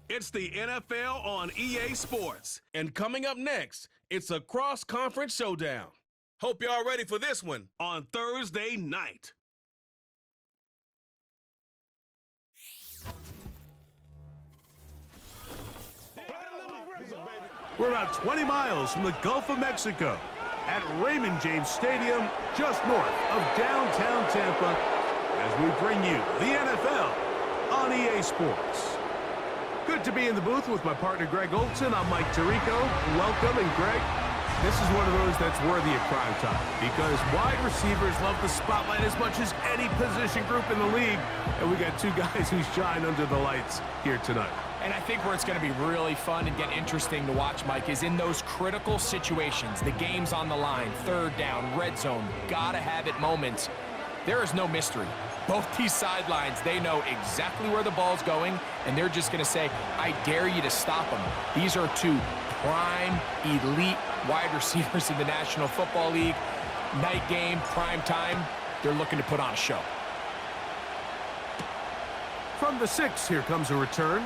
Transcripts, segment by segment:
It's the NFL on EA Sports. And coming up next, it's a cross-conference showdown. Hope y'all ready for this one on Thursday night. We're about 20 miles from the Gulf of Mexico at Raymond James Stadium, just north of downtown Tampa, as we bring you the NFL on EA Sports. Good to be in the booth with my partner Greg Olson. I'm Mike Tirico. Welcome, and Greg, this is one of those that's worthy of prime time because wide receivers love the spotlight as much as any position group in the league, and we got two guys who shine under the lights here tonight. And I think where it's going to be really fun and get interesting to watch, Mike, is in those critical situations. The game's on the line, third down, red zone, gotta have it moments. There is no mystery. Both these sidelines, they know exactly where the ball's going, and they're just going to say, I dare you to stop them. These are two prime, elite wide receivers in the National Football League. Night game, prime time, they're looking to put on a show. From the 6, here comes a return.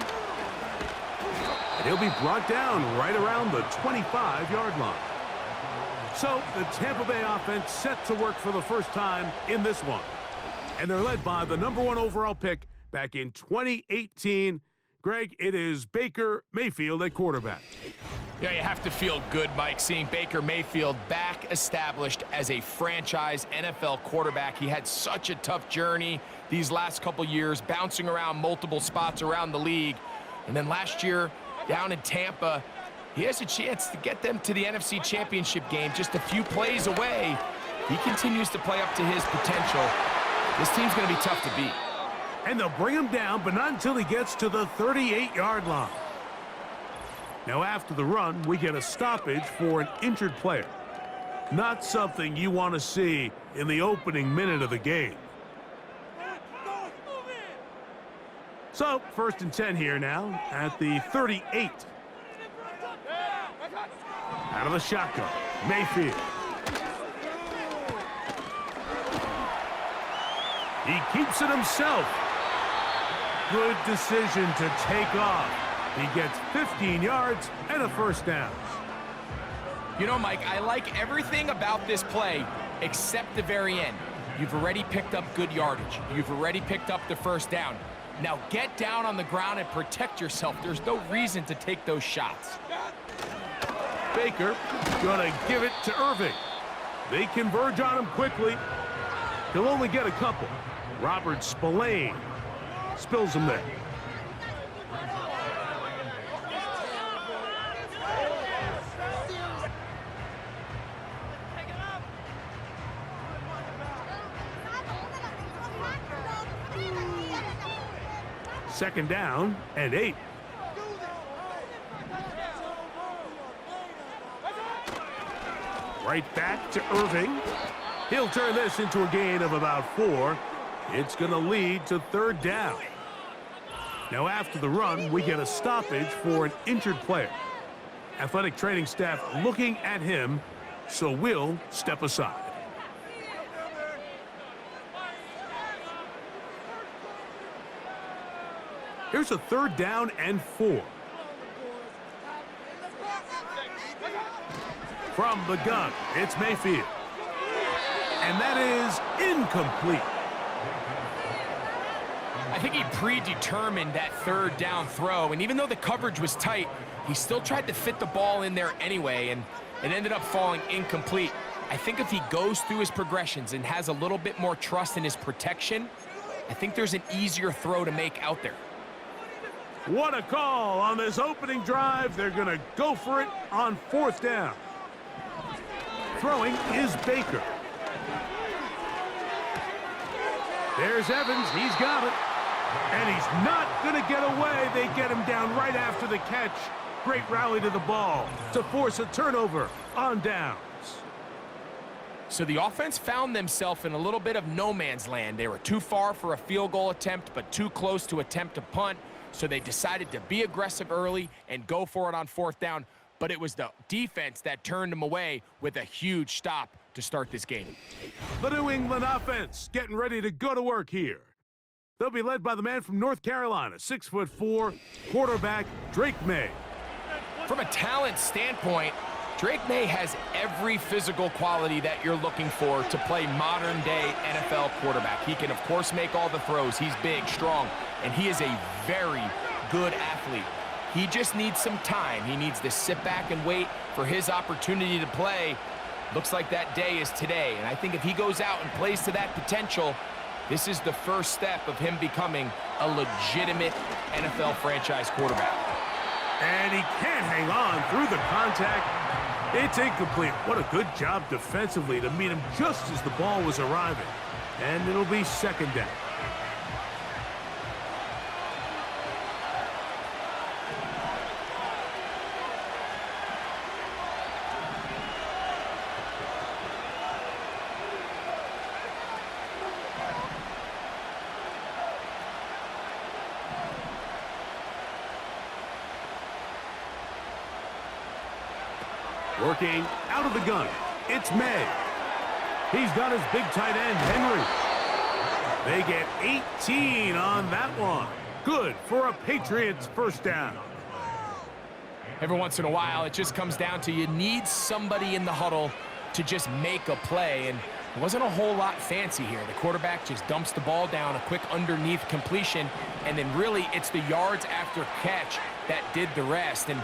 And he'll be brought down right around the 25-yard line. So the Tampa Bay offense set to work for the first time in this one. And they're led by the #1 overall pick back in 2018. Greg, it is Baker Mayfield at quarterback. Yeah, you have to feel good, Mike, seeing Baker Mayfield back established as a franchise NFL quarterback. He had such a tough journey these last couple years, bouncing around multiple spots around the league. And then last year, down in Tampa, he has a chance to get them to the NFC Championship game just a few plays away. He continues to play up to his potential. This team's going to be tough to beat. And they'll bring him down, but not until he gets to the 38-yard line. Now, after the run, we get a stoppage for an injured player. Not something you want to see in the opening minute of the game. So, 1st and 10 here now at the 38. Out of the shotgun, Mayfield. He keeps it himself. Good decision to take off. He gets 15 yards and a first down. You know, Mike, I like everything about this play except the very end. You've already picked up good yardage. You've already picked up the first down. Now get down on the ground and protect yourself. There's no reason to take those shots. Baker gonna give it to Irving. They converge on him quickly. He'll only get a couple. Robert Spillane spills him there. Second down and 8. Right back to Irving. He'll turn this into a gain of about 4. It's going to lead to third down. Now, after the run, we get a stoppage for an injured player. Athletic training staff looking at him, so we'll step aside. Here's a third down and 4. From the gun, it's Mayfield. And that is incomplete. I think he predetermined that third down throw, and even though the coverage was tight, he still tried to fit the ball in there anyway, and it ended up falling incomplete. I think if he goes through his progressions and has a little bit more trust in his protection, I think there's an easier throw to make out there. What a call on this opening drive. They're going to go for it on 4th down. Throwing is Baker. There's Evans. He's got it. And he's not going to get away. They get him down right after the catch. Great rally to the ball to force a turnover on downs. So the offense found themselves in a little bit of no man's land. They were too far for a field goal attempt, but too close to attempt a punt. So they decided to be aggressive early and go for it on 4th down. But it was the defense that turned them away with a huge stop to start this game. The New England offense getting ready to go to work here. They'll be led by the man from North Carolina, 6'4", quarterback Drake May. From a talent standpoint, Drake May has every physical quality that you're looking for to play modern-day NFL quarterback. He can, of course, make all the throws. He's big, strong, and he is a very good athlete. He just needs some time. He needs to sit back and wait for his opportunity to play. Looks like that day is today, and I think if he goes out and plays to that potential, this is the first step of him becoming a legitimate NFL franchise quarterback. And he can't hang on through the contact. It's incomplete. What a good job defensively to meet him just as the ball was arriving. And it'll be second down. Working out of the gun, it's May. He's got his big tight end, Henry. They get 18 on that one. Good for a Patriots first down. Every once in a while, it just comes down to you need somebody in the huddle to just make a play, and it wasn't a whole lot fancy here. The quarterback just dumps the ball down, a quick underneath completion, and then really it's the yards after catch that did the rest. And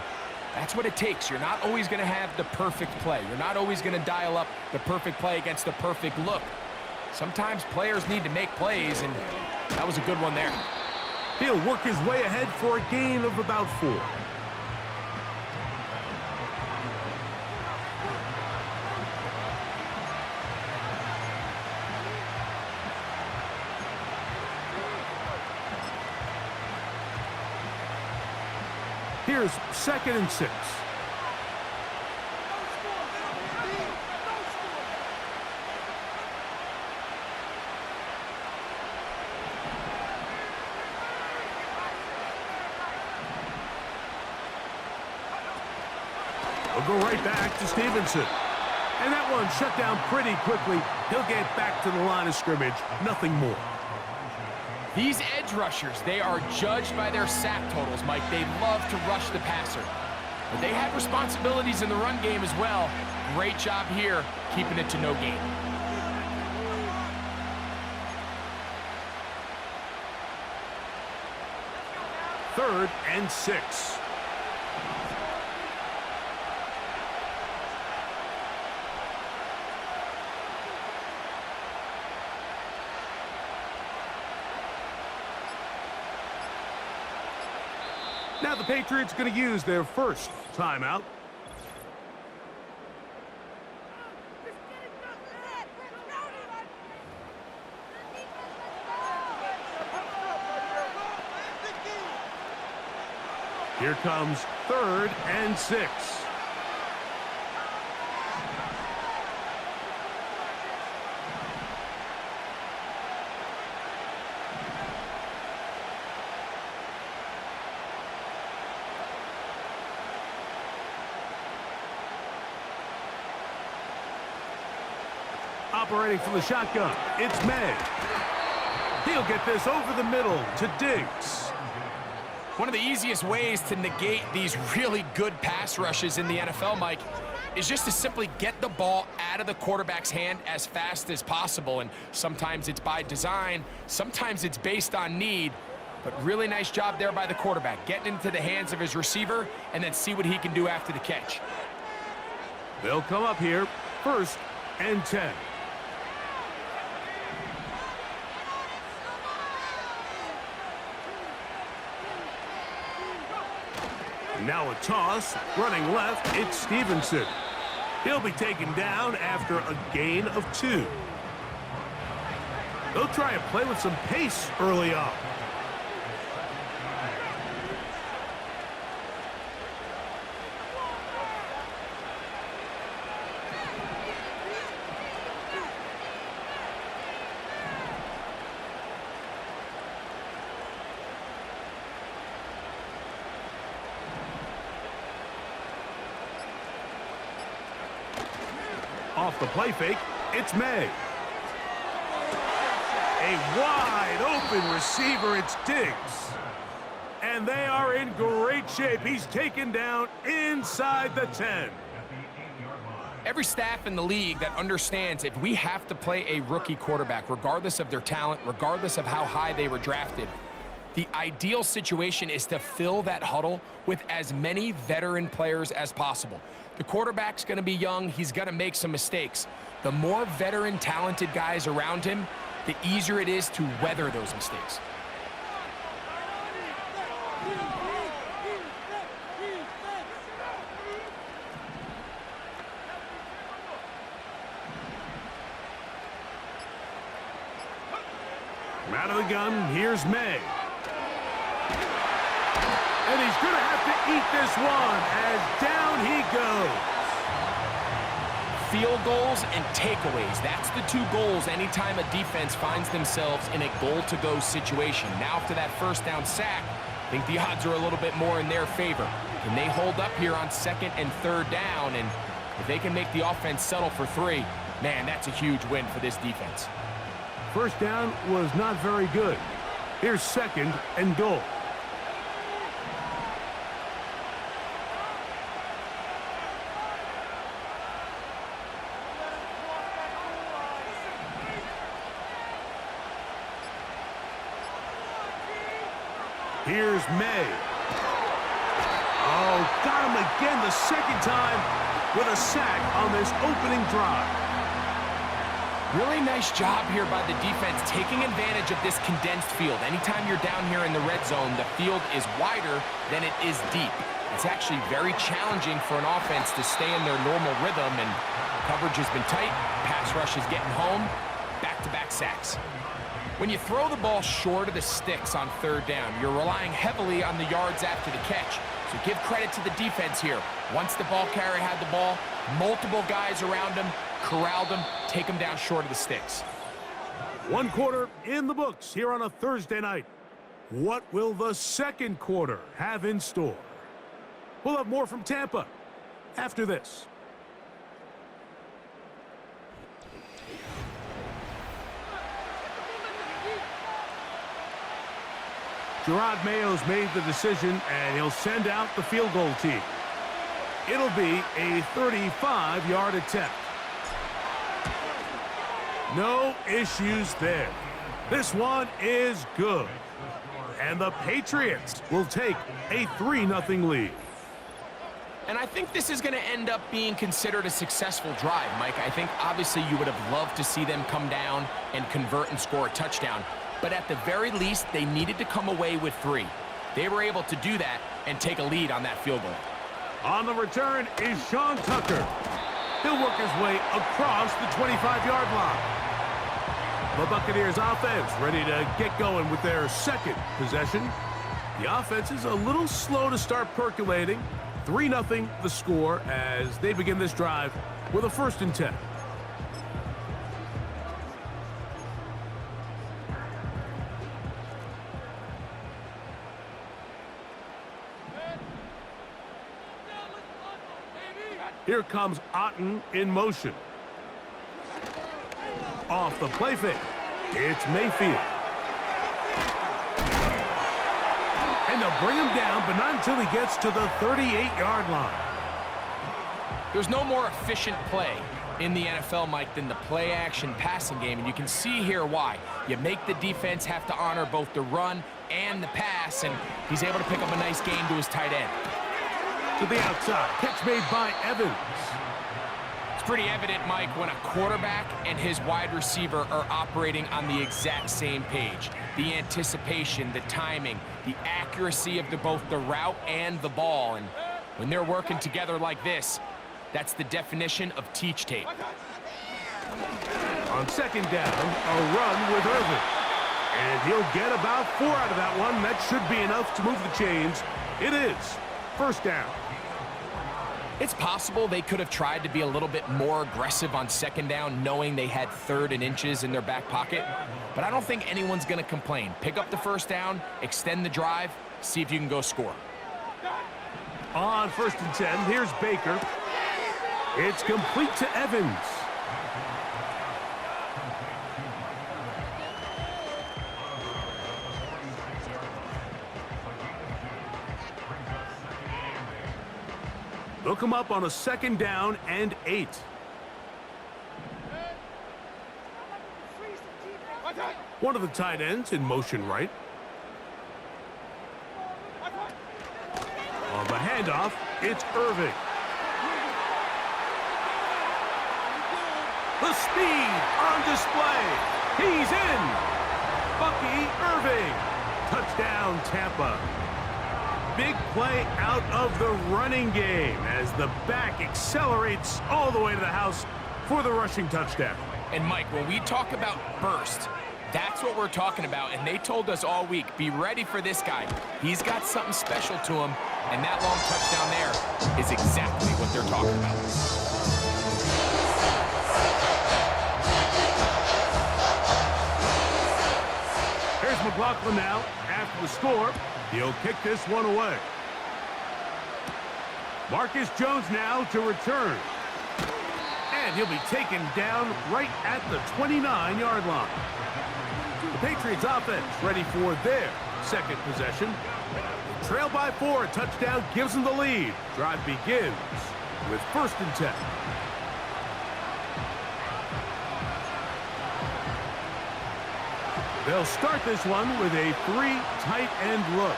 that's what it takes. You're not always going to have the perfect play. You're not always going to dial up the perfect play against the perfect look. Sometimes players need to make plays, and that was a good one there. He'll work his way ahead for a gain of about 4. Here's 2nd and 6. We'll go right back to Stevenson. And that one shut down pretty quickly. He'll get back to the line of scrimmage. Nothing more. These edge rushers, they are judged by their sack totals, Mike. They love to rush the passer. But they have responsibilities in the run game as well. Great job here, keeping it to no gain. Third and 6. Now the Patriots going to use their first timeout. Here comes 3rd and 6. Operating from the shotgun, it's May. He'll get this over the middle to Diggs. One of the easiest ways to negate these really good pass rushes in the NFL, Mike, is just to simply get the ball out of the quarterback's hand as fast as possible. And sometimes it's by design, sometimes it's based on need. But really nice job there by the quarterback, getting into the hands of his receiver and then see what he can do after the catch. They'll come up here, 1st and 10. Now a toss, running left, it's Stevenson. He'll be taken down after a gain of 2. They'll try and play with some pace early on. Off the play fake, it's May. A wide open receiver, it's Diggs. And they are in great shape. He's taken down inside the 10. Every staff in the league that understands if we have to play a rookie quarterback, regardless of their talent, regardless of how high they were drafted, the ideal situation is to fill that huddle with as many veteran players as possible. The quarterback's going to be young. He's going to make some mistakes. The more veteran, talented guys around him, the easier it is to weather those mistakes. Out of the gun, here's May. And he's going to have to eat this one as down he goes. Field goals and takeaways. That's the two goals anytime a defense finds themselves in a goal-to-go situation. Now after that first down sack, I think the odds are a little bit more in their favor. Can they hold up here on second and third down? And if they can make the offense settle for 3, man, that's a huge win for this defense. First down was not very good. Here's second and goal. Here's May. Oh, got him again the second time with a sack on this opening drive. Really nice job here by the defense taking advantage of this condensed field. Anytime you're down here in the red zone, the field is wider than it is deep. It's actually very challenging for an offense to stay in their normal rhythm, and coverage has been tight. Pass rush is getting home. Back-to-back sacks. When you throw the ball short of the sticks on third down, you're relying heavily on the yards after the catch. So give credit to the defense here. Once the ball carrier had the ball, multiple guys around him, corralled him, take him down short of the sticks. One quarter in the books here on a Thursday night. What will the second quarter have in store? We'll have more from Tampa after this. Gerard Mayo's made the decision, and he'll send out the field goal team. It'll be a 35-yard attempt. No issues there. This one is good. And the Patriots will take a 3-0 lead. And I think this is going to end up being considered a successful drive, Mike. I think obviously you would have loved to see them come down and convert and score a touchdown. But at the very least, they needed to come away with 3. They were able to do that and take a lead on that field goal. On the return is Sean Tucker. He'll work his way across the 25-yard line. The Buccaneers offense ready to get going with their second possession. The offense is a little slow to start percolating. 3-0 the score as they begin this drive with a 1st and 10. Here comes Otten in motion. Off the play fake, it's Mayfield. And they'll bring him down, but not until he gets to the 38-yard line. There's no more efficient play in the NFL, Mike, than the play-action passing game, and you can see here why. You make the defense have to honor both the run and the pass, and he's able to pick up a nice gain to his tight end. To the outside, catch made by Evans. It's pretty evident, Mike, when a quarterback and his wide receiver are operating on the exact same page. The anticipation, the timing, the accuracy of both the route and the ball. And when they're working together like this, that's the definition of teach tape. On second down, a run with Irvin. And he'll get about 4 out of that one. That should be enough to move the chains. It is 1st down. It's possible they could have tried to be a little bit more aggressive on second down, knowing they had 3rd and inches in their back pocket. But I don't think anyone's going to complain. Pick up the 1st down, extend the drive, see if you can go score. On 1st and 10, here's Baker. It's complete to Evans. They'll come up on a 2nd down and 8. One of the tight ends in motion right. On the handoff, it's Irving. The speed on display. He's in. Bucky Irving. Touchdown, Tampa. Big play out of the running game as the back accelerates all the way to the house for the rushing touchdown. And Mike, when we talk about burst, that's what we're talking about. And they told us all week, be ready for this guy. He's got something special to him. And that long touchdown there is exactly what they're talking about. Here's McLaughlin now. After the score, he'll kick this one away. Marcus Jones now to return. And he'll be taken down right at the 29-yard line. The Patriots offense ready for their 2nd possession. Trail by 4, touchdown gives them the lead. Drive begins with 1st and 10. They'll start this one with a 3 tight end look.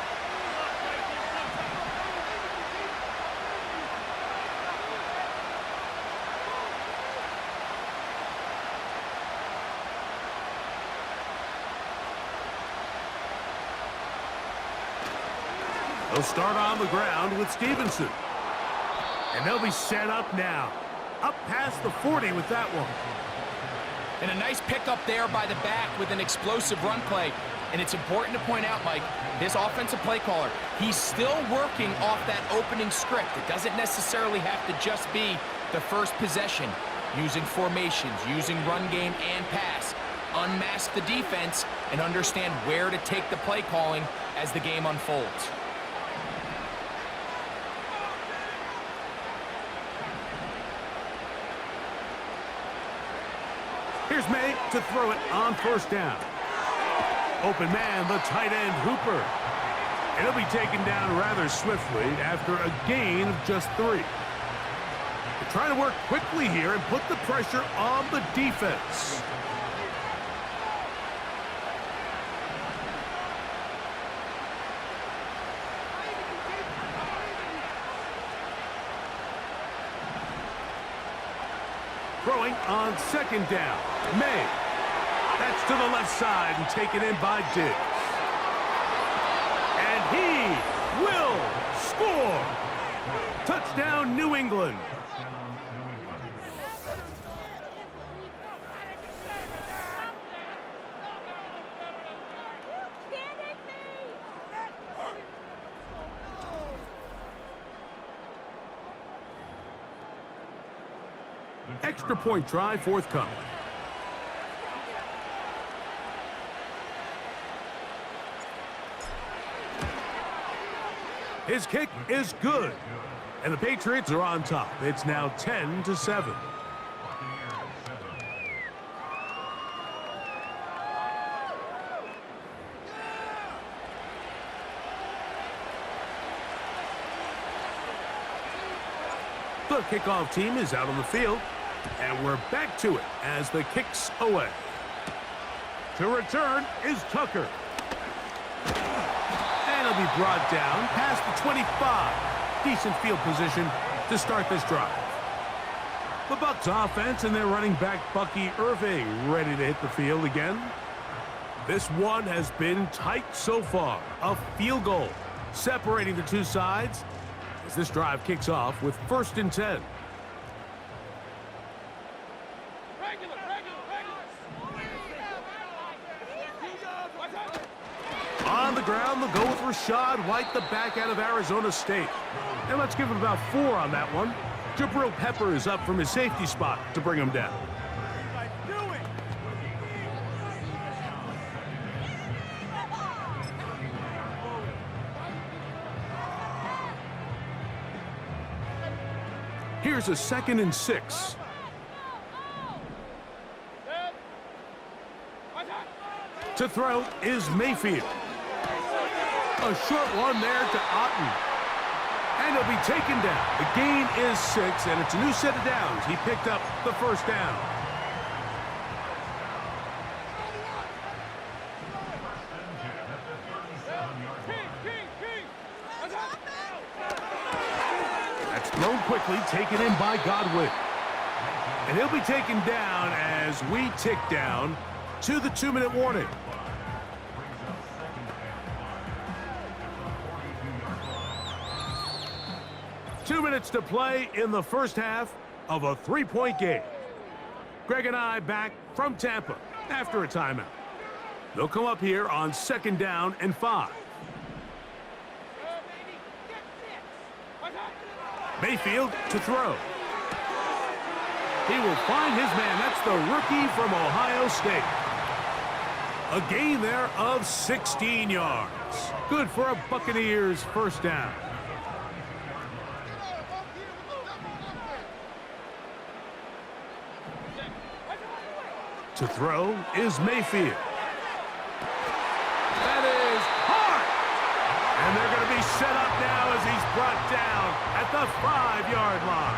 They'll start on the ground with Stevenson. And they'll be set up now. Up past the 40 with that one. And a nice pickup there by the back with an explosive run play. And it's important to point out, Mike, this offensive play caller, he's still working off that opening script. It doesn't necessarily have to just be the first possession. Using formations, using run game and pass. Unmask the defense and understand where to take the play calling as the game unfolds. Here's May to throw it on 1st down. Open man, the tight end, Hooper. And he'll be taken down rather swiftly after a gain of just 3. They're trying to work quickly here and put the pressure on the defense. Throwing on 2nd down. May. That's to the left side and taken in by Diggs. And he will score. Touchdown, New England. Extra point try forthcoming. His kick is good. And the Patriots are on top. It's now 10-7. The kickoff team is out on the field. And we're back to it as the kick's away. To return is Tucker. And he'll be brought down past the 25. Decent field position to start this drive. The Bucs offense and their running back Bucky Irving ready to hit the field again. This one has been tight so far. A field goal separating the two sides as this drive kicks off with 1st and 10. On the ground, they'll go with Rashad White, the back out of Arizona State. And let's give him about 4 on that one. Jabril Peppers up from his safety spot to bring him down. Here's a 2nd and 6. To throw is Mayfield. A short one there to Otten. And he'll be taken down. The gain is 6, and it's a new set of downs. He picked up the first down. That's thrown quickly, taken in by Godwin. And he'll be taken down as we tick down to the 2-minute warning. Two minutes to play in the first half of a 3-point game. Greg and I back from Tampa after a timeout. They'll come up here on 2nd down and 5. Mayfield to throw. He will find his man. That's the rookie from Ohio State. A gain there of 16 yards. Good for a Buccaneers first down. To throw is Mayfield. That is hard. And they're going to be set up now as he's brought down at the 5-yard line.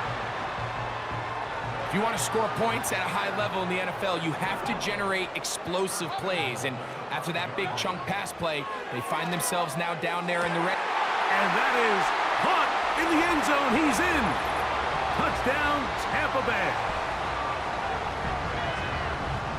If you want to score points at a high level in the NFL, you have to generate explosive plays. And after that big chunk pass play, they find themselves now down there in the red. And that is caught in the end zone. He's in. Touchdown, Tampa Bay.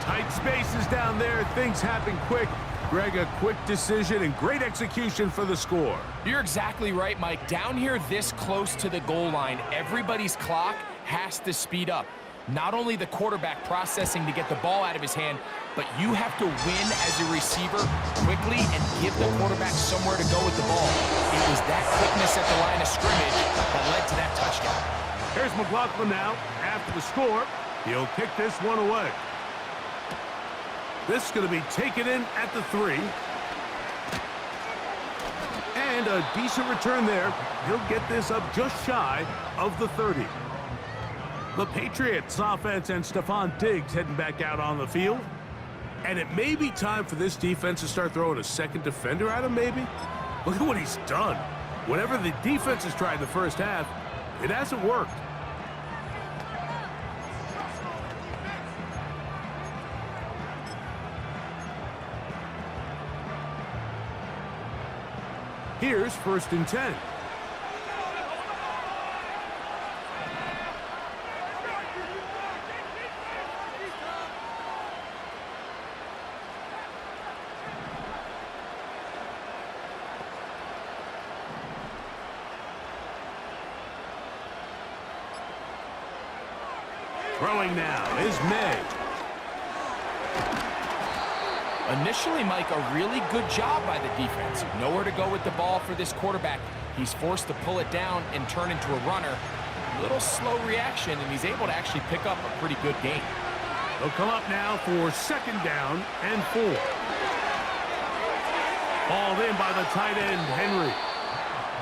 Tight spaces down there. Things happen quick. Greg, a quick decision and great execution for the score. You're exactly right, Mike. Down here this close to the goal line, everybody's clock has to speed up. Not only the quarterback processing to get the ball out of his hand, but you have to win as a receiver quickly and give the quarterback somewhere to go with the ball. It was that quickness at the line of scrimmage that led to that touchdown. Here's McLaughlin now. After the score, he'll kick this one away. This is going to be taken in at the 3. And a decent return there. He'll get this up just shy of the 30. The Patriots offense and Stephon Diggs heading back out on the field. And it may be time for this defense to start throwing a second defender at him, maybe. Look at what he's done. Whatever the defense has tried in the first half, it hasn't worked. Here's 1st and 10. Throwing now is May. Initially, Mike, a really good job by the defense. Nowhere to go with the ball for this quarterback. He's forced to pull it down and turn into a runner. A little slow reaction, and he's able to actually pick up a pretty good gain. They'll come up now for 2nd down and 4. Hauled in by the tight end, Henry.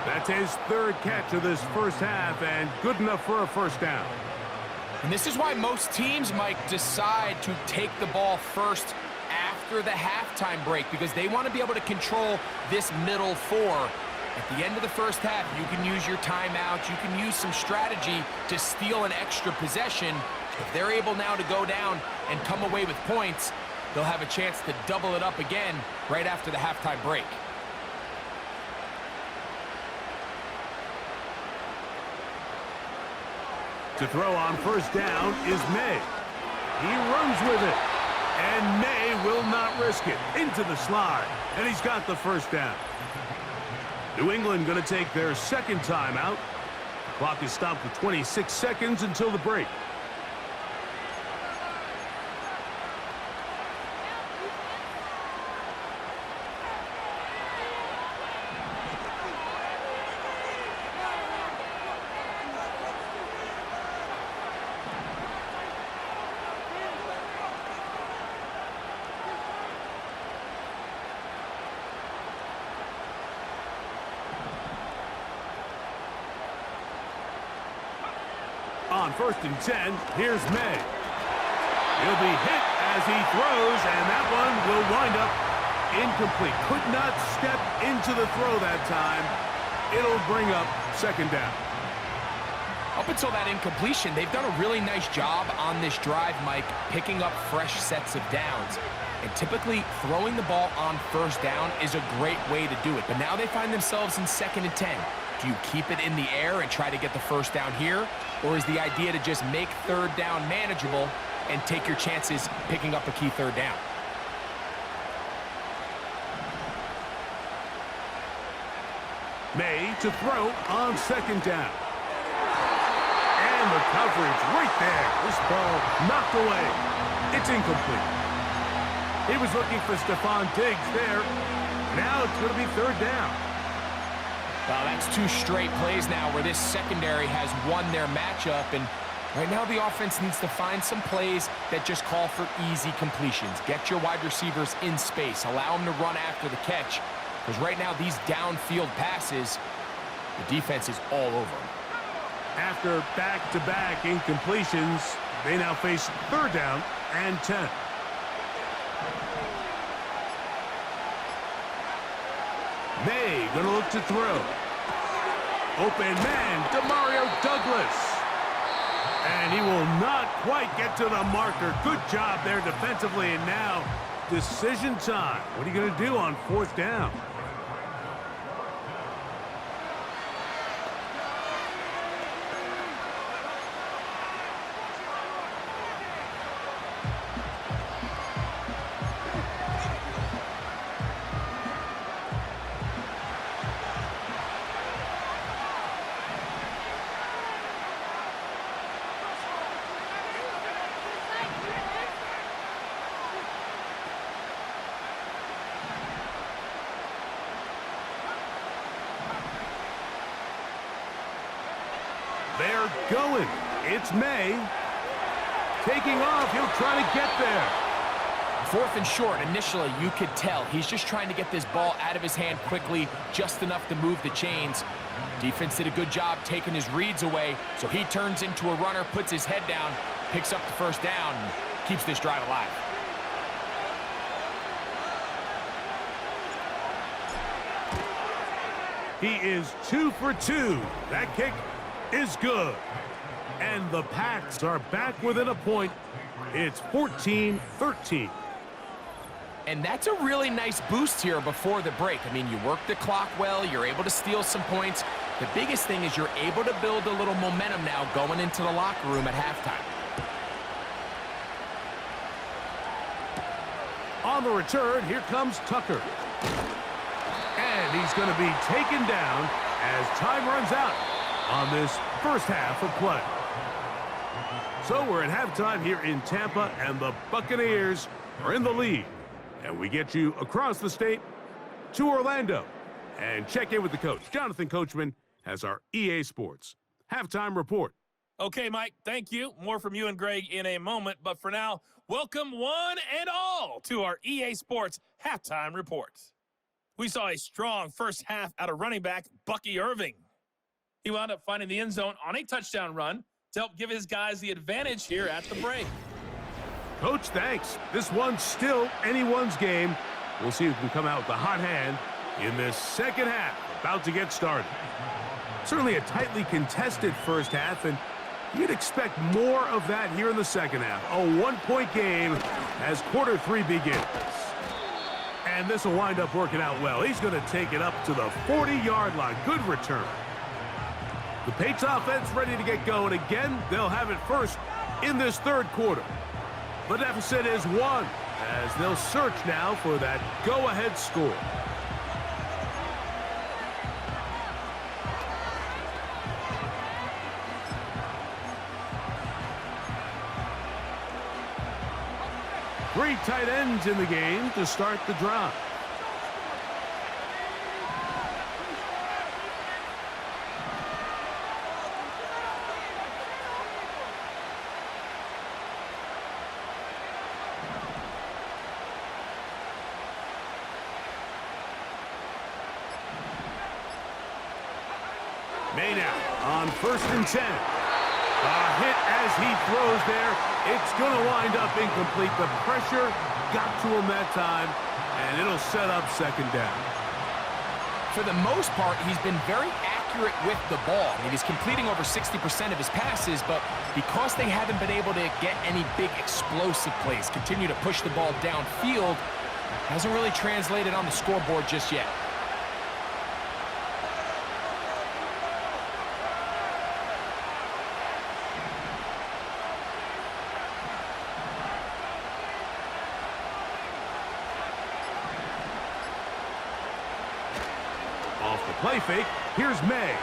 That's his 3rd catch of this first half, and good enough for a first down. And this is why most teams, Mike, decide to take the ball first after the halftime break, because they want to be able to control this middle 4. At the end of the first half, you can use your timeout, you can use some strategy to steal an extra possession. If they're able now to go down and come away with points, they'll have a chance to double it up again right after the halftime break. To throw on first down is May. He runs with it. And May will not risk it. Into the slide. And he's got the first down. New England going to take their 2nd timeout. The clock is stopped with 26 seconds until the break. On 1st and 10, here's May. He'll be hit as he throws, and that one will wind up incomplete. Could not step into the throw that time. It'll bring up second down. Up until that incompletion, they've done a really nice job on this drive, Mike, picking up fresh sets of downs. And typically, throwing the ball on first down is a great way to do it. But now they find themselves in 2nd and 10. Do you keep it in the air and try to get the first down here? Or is the idea to just make 3rd down manageable and take your chances picking up a key 3rd down? May to throw on 2nd down. And the coverage right there. This ball knocked away. It's incomplete. He was looking for Stephon Diggs there. Now it's going to be 3rd down. Well, that's 2 straight plays now where this secondary has won their matchup. And right now the offense needs to find some plays that just call for easy completions. Get your wide receivers in space. Allow them to run after the catch. Because right now these downfield passes, the defense is all over them. After back-to-back incompletions, they now face 3rd down and 10. May gonna look to throw. Open man, Demario Douglas. And he will not quite get to the marker. Good job there defensively, and now decision time. What are you gonna do on 4th down? They're going. It's May. Taking off. He'll try to get there. 4th and short. Initially, you could tell he's just trying to get this ball out of his hand quickly, just enough to move the chains. Defense did a good job taking his reads away, so he turns into a runner, puts his head down, picks up the 1st down, and keeps this drive alive. He is 2 for 2. That kick is good. And the Pats are back within a point. It's 14-13. And that's a really nice boost here before the break. I mean, you work the clock well, you're able to steal some points. The biggest thing is you're able to build a little momentum now going into the locker room at halftime. On the return, here comes Tucker. And he's going to be taken down as time runs out on this first half of play. So we're at halftime here in Tampa, and the Buccaneers are in the lead. And we get you across the state to Orlando. And check in with the coach. Jonathan Coachman has our EA Sports halftime report. Okay, Mike, thank you. More from you and Greg in a moment. But for now, welcome one and all to our EA Sports halftime report. We saw a strong first half out of running back Bucky Irving. He wound up finding the end zone on a touchdown run to help give his guys the advantage here at the break. Coach, thanks. This one's still anyone's game. We'll see who can come out with the hot hand in this second half, about to get started. Certainly a tightly contested first half, and you'd expect more of that here in the second half. A one-point game as quarter 3 begins. And this will wind up working out well. He's going to take it up to the 40-yard line. Good return. The Patriots offense ready to get going again. They'll have it first in this third quarter. The deficit is 1 as they'll search now for that go-ahead score. Three tight ends in the game to start the drive. May now on 1st and 10. A hit as he throws there. It's going to wind up incomplete. The pressure got to him that time, and it'll set up second down. for the most part, he's been very accurate with the ball. I mean, he's completing over 60% of his passes, but because they haven't been able to get any big explosive plays, continue to push the ball downfield, hasn't really translated on the scoreboard just yet. Off the play fake, here's May.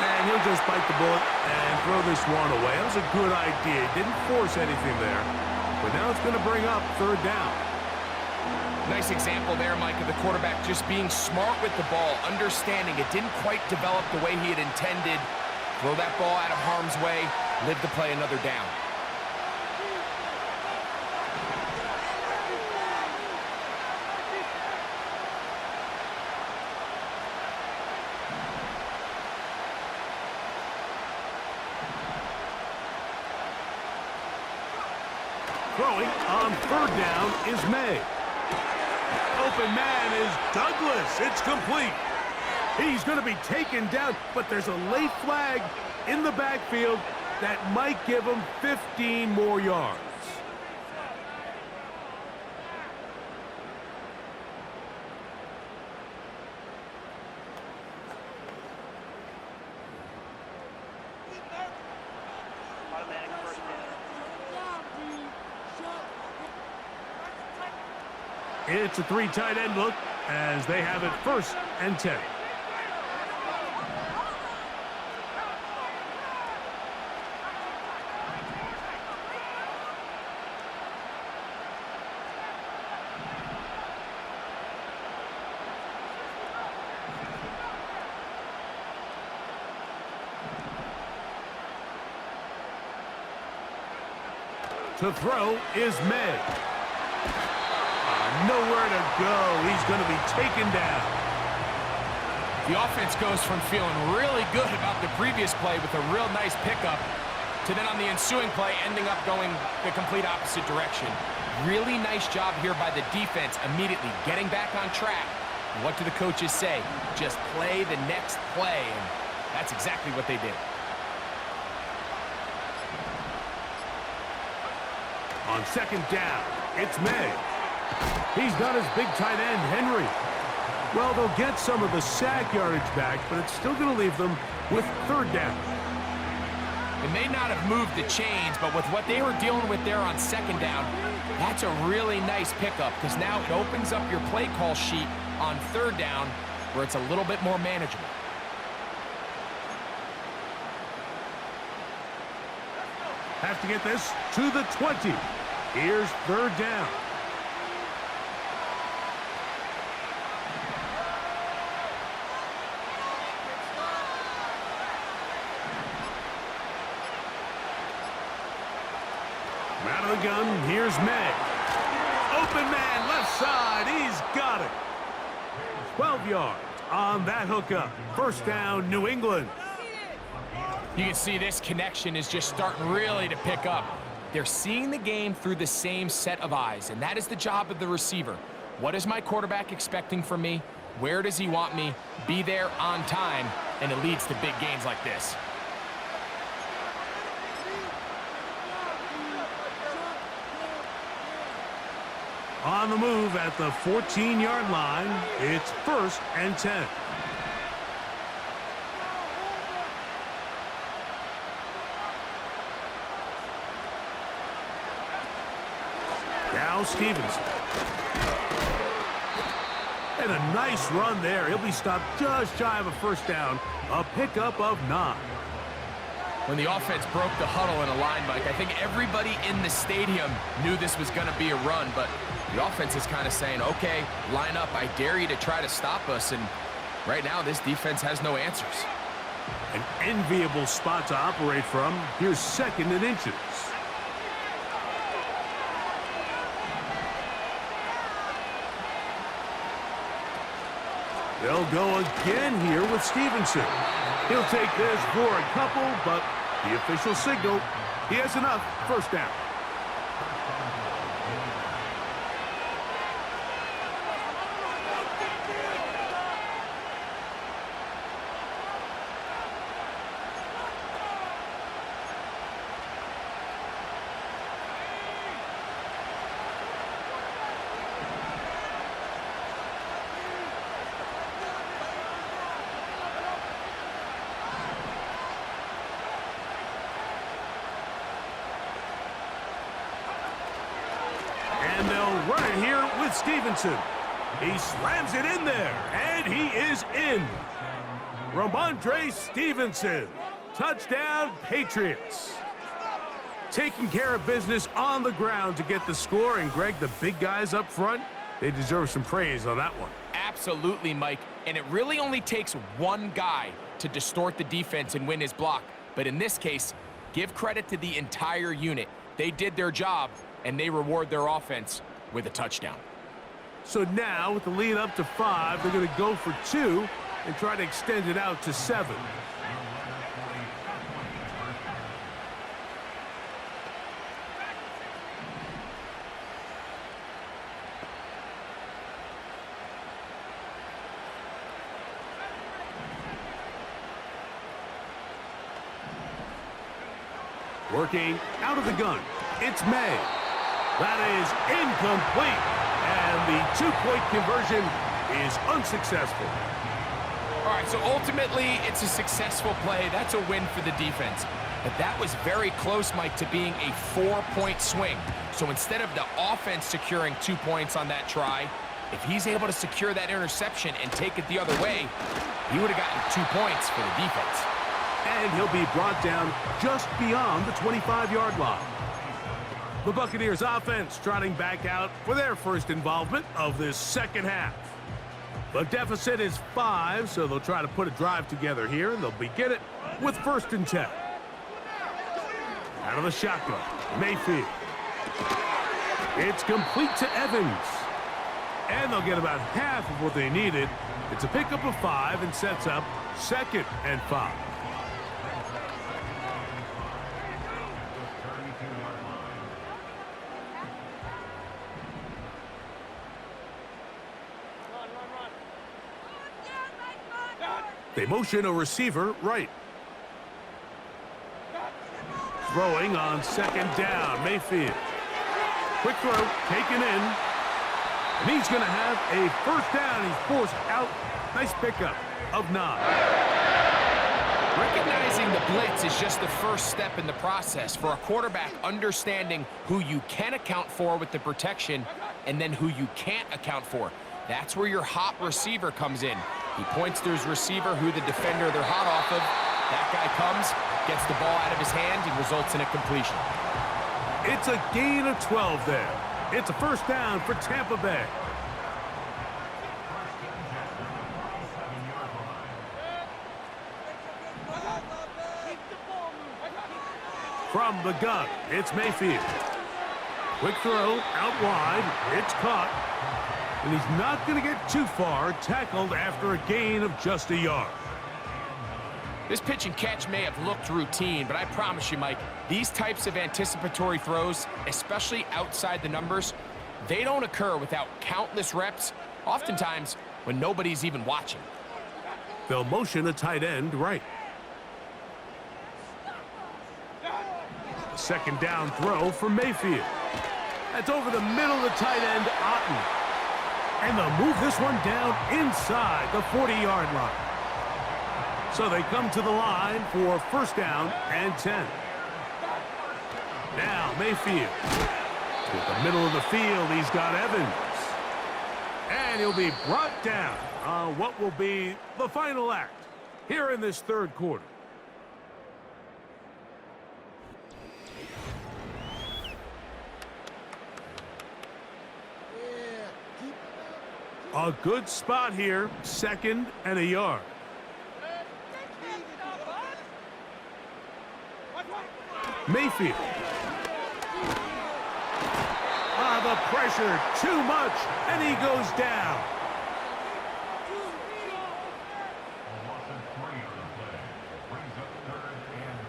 And he'll just bite the bullet and throw this one away. That was a good idea. Didn't force anything there. But now it's going to bring up third down. Nice example there, Mike, of the quarterback just being smart with the ball, understanding it didn't quite develop the way he had intended. Throw that ball out of harm's way, live to play another down. Throwing on third down is May. Open man is Douglas. It's complete. He's going to be taken down, but there's a late flag in the backfield that might give him 15 more yards. It's a three tight end look as they have it 1st and 10. To throw is May. Nowhere to go. He's going to be taken down. The offense goes from feeling really good about the previous play with a real nice pickup to then on the ensuing play ending up going the complete opposite direction. Really nice job here by the defense immediately getting back on track. And what do the coaches say? Just play the next play, and that's exactly what they did. On 2nd down, it's May. He's got his big tight end, Henry. Well, they'll get some of the sack yardage back, but it's still going to leave them with 3rd down. It may not have moved the chains, but with what they were dealing with there on 2nd down, that's a really nice pickup because now it opens up your play call sheet on 3rd down where it's a little bit more manageable. Have to get this to the 20. Here's 3rd down. Out of the gun, here's May. Open man, left side, he's got it. 12 yards on that hookup. 1st down, New England. You can see this connection is just starting really to pick up. They're seeing the game through the same set of eyes, and that is the job of the receiver. What is my quarterback expecting from me? Where does he want me? Be there on time, and it leads to big gains like this. On the move at the 14-yard line, it's 1st and 10. Now Stevenson. And a nice run there. He'll be stopped just shy of a 1st down. A pickup of 9. When the offense broke the huddle in a line, Mike, I think everybody in the stadium knew this was going to be a run, but the offense is kind of saying, okay, line up. I dare you to try to stop us, and right now this defense has no answers. An enviable spot to operate from. Here's 2nd and inches. They'll go again here with Stevenson. He'll take this for a couple, but the official signal, he has enough. 1st down. run it here with Stevenson. He slams it in there, and he is in. Ramondre Stevenson, touchdown Patriots. Taking care of business on the ground to get the score, and Greg, the big guys up front, they deserve some praise on that one. Absolutely, Mike, and it really only takes one guy to distort the defense and win his block. But in this case, give credit to the entire unit. They did their job, and they reward their offense with a touchdown. So now, with the lead up to 5, they're going to go for 2 and try to extend it out to 7. Working out of the gun, it's May. That is incomplete, and the 2-point conversion is unsuccessful. All right, so ultimately, it's a successful play. That's a win for the defense. But that was very close, Mike, to being a 4-point swing. So instead of the offense securing 2 points on that try, if he's able to secure that interception and take it the other way, he would have gotten 2 points for the defense. And he'll be brought down just beyond the 25-yard line. The Buccaneers offense trotting back out for their first involvement of this second half. The deficit is 5, so they'll try to put a drive together here, and they'll begin it with 1st and 10. Out of the shotgun, Mayfield. It's complete to Evans. And they'll get about half of what they needed. It's a pickup of 5 and sets up 2nd and 5. They motion a receiver right. Throwing on 2nd down, Mayfield. Quick throw, taken in. And he's going to have a 1st down. He's forced out. Nice pickup of 9. Recognizing the blitz is just the first step in the process for a quarterback, understanding who you can account for with the protection and then who you can't account for. That's where your hot receiver comes in. He points to his receiver, who the defender they're hot off of. That guy comes, gets the ball out of his hand, and results in a completion. It's a gain of 12 there. It's a 1st down for Tampa Bay. From the gun, it's Mayfield. Quick throw, out wide, it's caught. And he's not going to get too far, tackled after a gain of just a yard. This pitch and catch may have looked routine, but I promise you, Mike, these types of anticipatory throws, especially outside the numbers, they don't occur without countless reps, oftentimes when nobody's even watching. They'll motion a tight end right. A 2nd down throw for Mayfield. That's over the middle of the tight end, Otten. And they'll move this one down inside the 40-yard line. So they come to the line for 1st down and 10. Now Mayfield. To the middle of the field, he's got Evans. And he'll be brought down on what will be the final act here in this 3rd quarter. A good spot here, 2nd and a yard. Mayfield. The pressure, too much, and he goes down.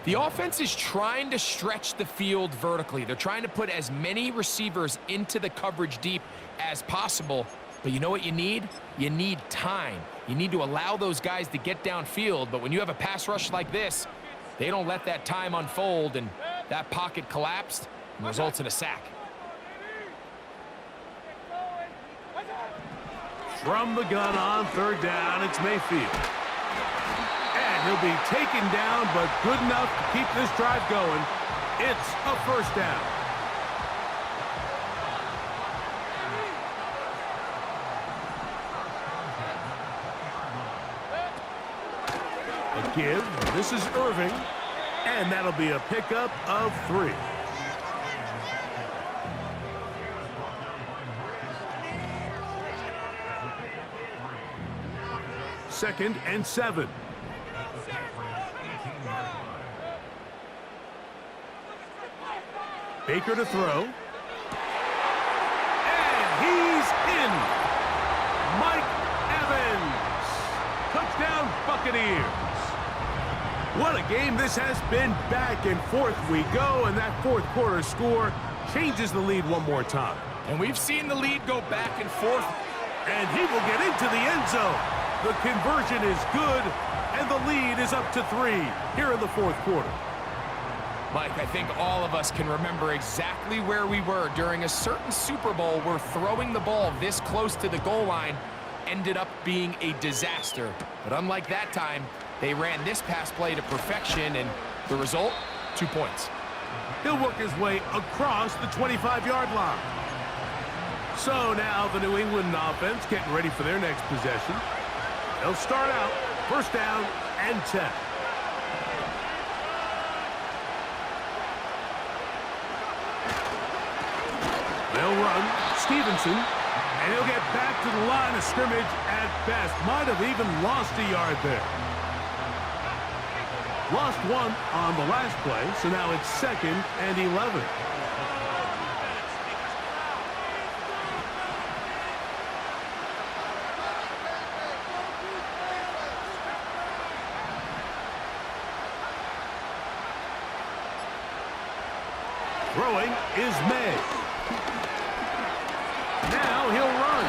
The offense is trying to stretch the field vertically. They're trying to put as many receivers into the coverage deep as possible. But you know what you need? You need time. You need to allow those guys to get downfield. But when you have a pass rush like this, they don't let that time unfold, and that pocket collapsed and results in a sack. From the gun on 3rd down, it's Mayfield. And he'll be taken down, but good enough to keep this drive going. It's a 1st down. A give. This is Irving. And that'll be a pickup of 3. Second and 7. Baker to throw. And he's in. Mike Evans. Touchdown, Buccaneers. What a game this has been. Back and forth we go, and that fourth quarter score changes the lead one more time. And we've seen the lead go back and forth. And he will get into the end zone. The conversion is good, and the lead is up to 3 here in the fourth quarter. Mike, I think all of us can remember exactly where we were during a certain Super Bowl where throwing the ball this close to the goal line ended up being a disaster. But unlike that time, they ran this pass play to perfection, and the result, 2 points. He'll work his way across the 25-yard line. So now the New England offense getting ready for their next possession. They'll start out first down and 10. They'll run Stevenson, and he'll get back to the line of scrimmage at best. Might have even lost a yard there. Lost 1 on the last play, so now it's 2nd and 11. Throwing is May. Now he'll run.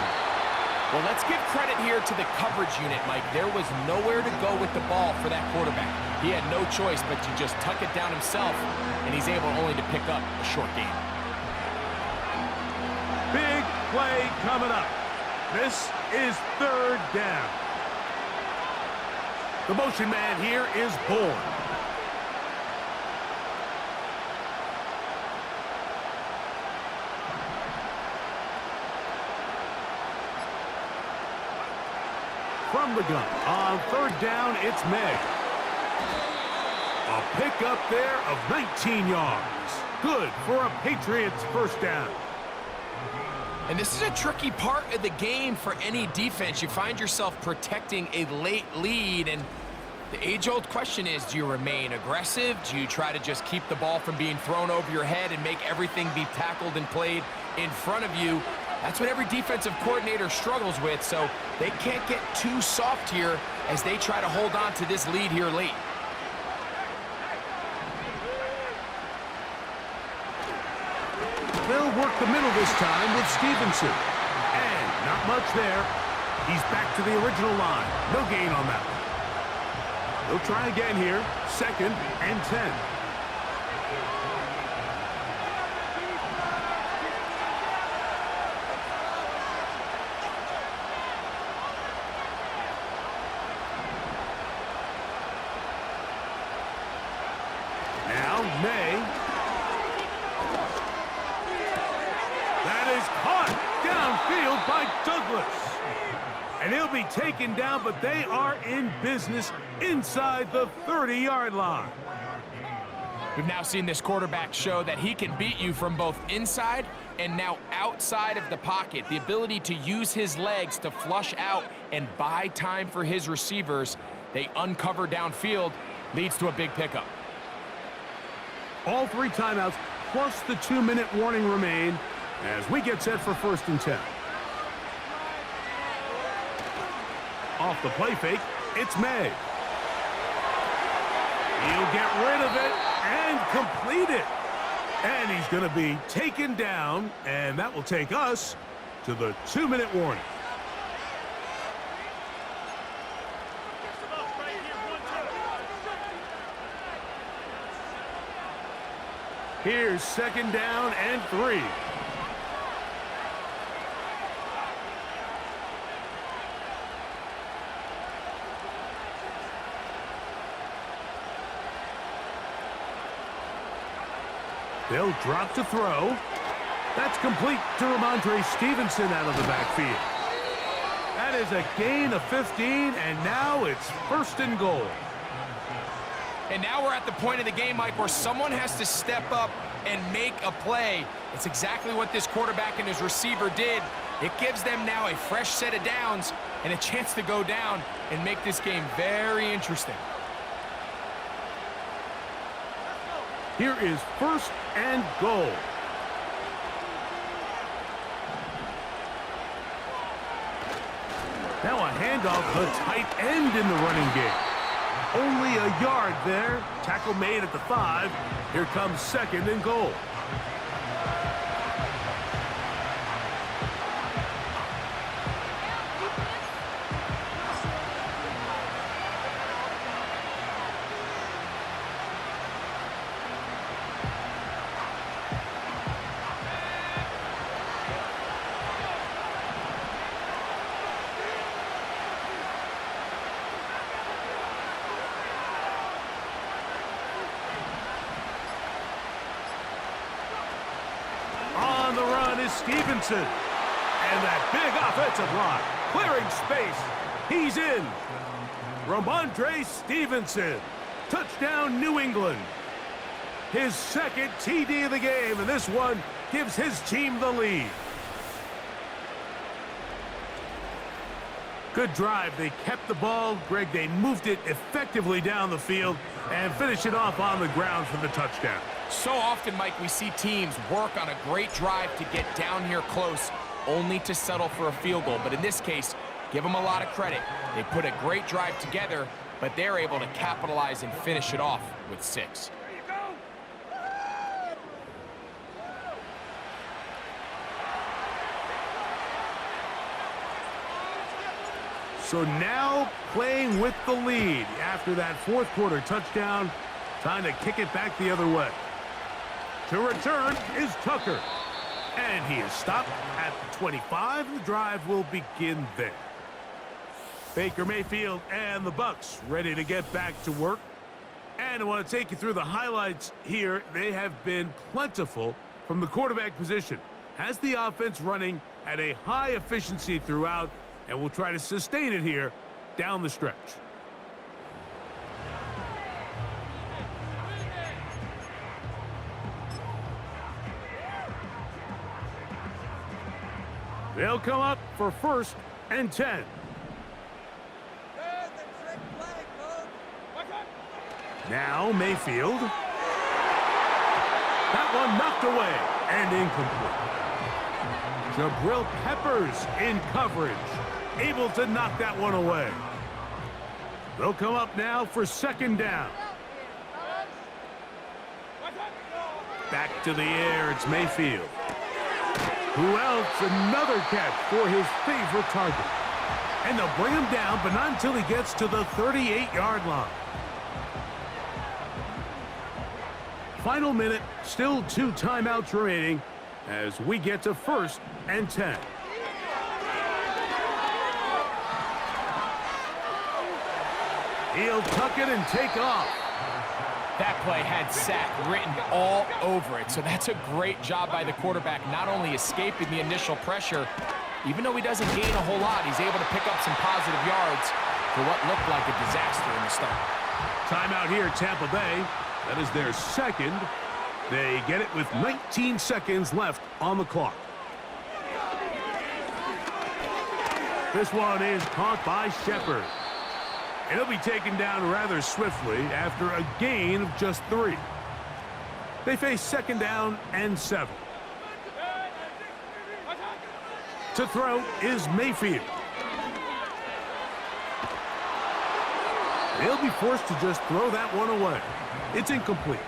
Well, let's give credit here to the coverage unit, Mike. There was nowhere to go with the ball for that quarterback. He had no choice but to just tuck it down himself, and he's able only to pick up a short gain. Big play coming up. This is 3rd down. The motion man here is Bourne. From the gun. On 3rd down, it's May. A pickup there of 19 yards. Good for a Patriots first down. And this is a tricky part of the game for any defense. You find yourself protecting a late lead, and the age-old question is, do you remain aggressive? Do you try to just keep the ball from being thrown over your head and make everything be tackled and played in front of you? That's what every defensive coordinator struggles with, so they can't get too soft here as they try to hold on to this lead here late. They'll work the middle this time with Stevenson. And not much there. He's back to the original line. No gain on that one. They'll try again here. 2nd and 10. Now May. That is caught downfield by Douglas. And he'll be taken down, but they are in business inside the 30-yard line. We've now seen this quarterback show that he can beat you from both inside and now outside of the pocket. The ability to use his legs to flush out and buy time for his receivers. They uncover downfield, leads to a big pickup. All 3 timeouts plus the 2-minute warning remain as we get set for 1st and 10. Off the play fake, it's May. He'll get rid of it and complete it. And he's going to be taken down, and that will take us to the 2-minute warning. Here's 2nd down and 3. They'll drop to throw. That's complete to Ramondre Stevenson out of the backfield. That is a gain of 15, and now it's 1st and goal. And now we're at the point of the game, Mike, where someone has to step up and make a play. It's exactly what this quarterback and his receiver did. It gives them now a fresh set of downs and a chance to go down and make this game very interesting. Here is 1st and goal. Now a handoff, the tight end in the running game. Only a yard there. Tackle made at the 5. Here comes 2nd and goal. On the run is Stevenson. And that big offensive line, clearing space. He's in. Ramondre Stevenson. Touchdown, New England. His 2nd TD of the game, and this one gives his team the lead. Good drive. They kept the ball. Greg, they moved it effectively down the field and finished it off on the ground for the touchdown. So often, Mike, we see teams work on a great drive to get down here close, only to settle for a field goal. But in this case, give them a lot of credit. They put a great drive together, but they're able to capitalize and finish it off with 6. So now playing with the lead after that 4th quarter touchdown. Time to kick it back the other way. To return is Tucker. And he is stopped at the 25. The drive will begin there. Baker Mayfield and the Bucs ready to get back to work. And I want to take you through the highlights here. They have been plentiful from the quarterback position. Has the offense running at a high efficiency throughout, and we'll try to sustain it here down the stretch. They'll come up for 1st and 10. Now Mayfield. That one knocked away and incomplete. Jabril Peppers in coverage, able to knock that one away. They'll come up now for 2nd down. Back to the air, it's Mayfield. Who else? Another catch for his favorite target. And they'll bring him down, but not until he gets to the 38-yard line. Final minute, still 2 timeouts remaining as we get to 1st and 10. He'll tuck it and take off. That play had sack written all over it, so that's a great job by the quarterback, not only escaping the initial pressure, even though he doesn't gain a whole lot, he's able to pick up some positive yards for what looked like a disaster in the start. Timeout here, Tampa Bay. That is their 2nd. They get it with 19 seconds left on the clock. This one is caught by Shepard. And he'll be taken down rather swiftly after a gain of just 3. They face 2nd down and 7. To throw is Mayfield. He'll be forced to just throw that one away. It's incomplete.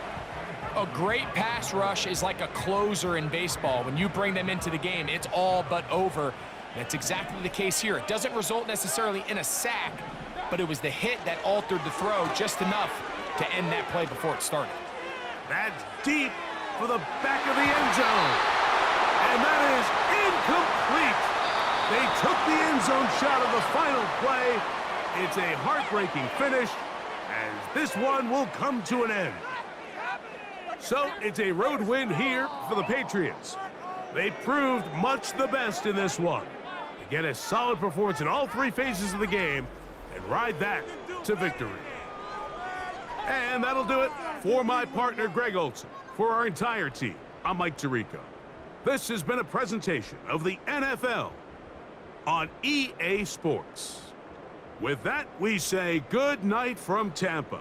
A great pass rush is like a closer in baseball. When you bring them into the game, it's all but over. That's exactly the case here. It doesn't result necessarily in a sack, but it was the hit that altered the throw just enough to end that play before it started. That's deep for the back of the end zone. And that is incomplete. They took the end zone shot of the final play. It's a heartbreaking finish, as this one will come to an end. So it's a road win here for the Patriots. They proved much the best in this one. They get a solid performance in all 3 phases of the game and ride that to victory. And that'll do it for my partner, Greg Olson. For our entire team, I'm Mike Tirico. This has been a presentation of the NFL on EA Sports. With that, we say good night from Tampa.